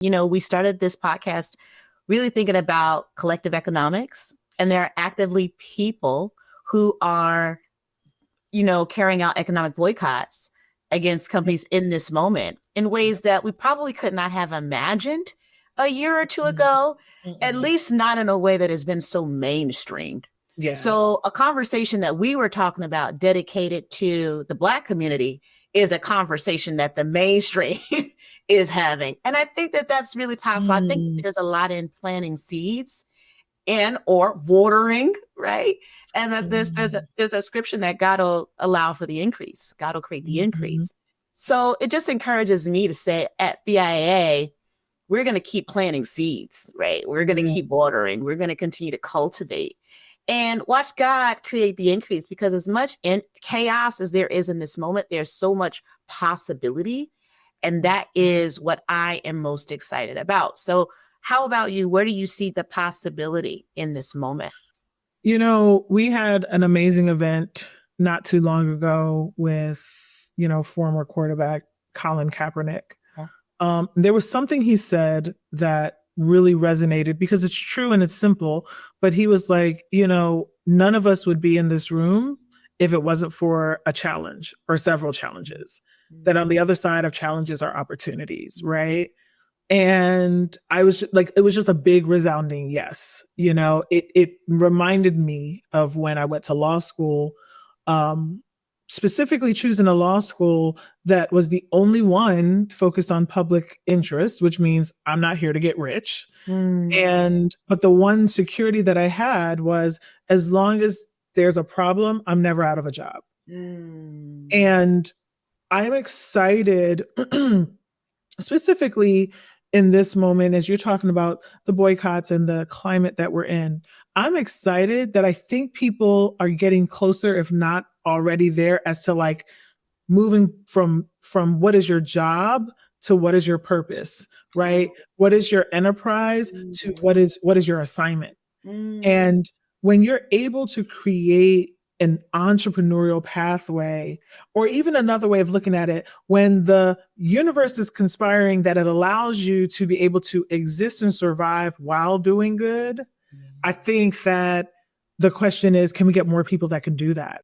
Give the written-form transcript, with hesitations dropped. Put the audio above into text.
We started this podcast really thinking about collective economics, and there are actively people who are, carrying out economic boycotts against companies in this moment in ways that we probably could not have imagined a year or two ago, at least not in a way that has been so mainstreamed. Yeah. So a conversation that we were talking about dedicated to the Black community is a conversation that the mainstream is having. And I think that that's really powerful. I think there's a lot in planting seeds and or watering, right? And that there's a description that God will allow for the increase. God will create the increase. So it just encourages me to say at BIA, we're going to keep planting seeds, right? We're going to keep watering. We're going to continue to cultivate and watch God create the increase, because as much chaos as there is in this moment, there's so much possibility. And that is what I am most excited about. So how about you? Where do you see the possibility in this moment? We had an amazing event not too long ago with, former quarterback Colin Kaepernick. Yes. There was something he said that really resonated, because it's true and it's simple, but he was like, none of us would be in this room if it wasn't for a challenge or several challenges, that on the other side of challenges are opportunities, right? And I was like, it was just a big resounding yes. It reminded me of when I went to law school, specifically choosing a law school that was the only one focused on public interest, which means I'm not here to get rich. But the one security that I had was, as long as there's a problem, I'm never out of a job. And I'm excited specifically in this moment, as you're talking about the boycotts and the climate that we're in. I'm excited that I think people are getting closer, if not already there, as to like moving from what is your job to what is your purpose, right? What is your enterprise to what is your assignment? And when you're able to create an entrepreneurial pathway, or even another way of looking at it, when the universe is conspiring that it allows you to be able to exist and survive while doing good, I think that the question is, can we get more people that can do that?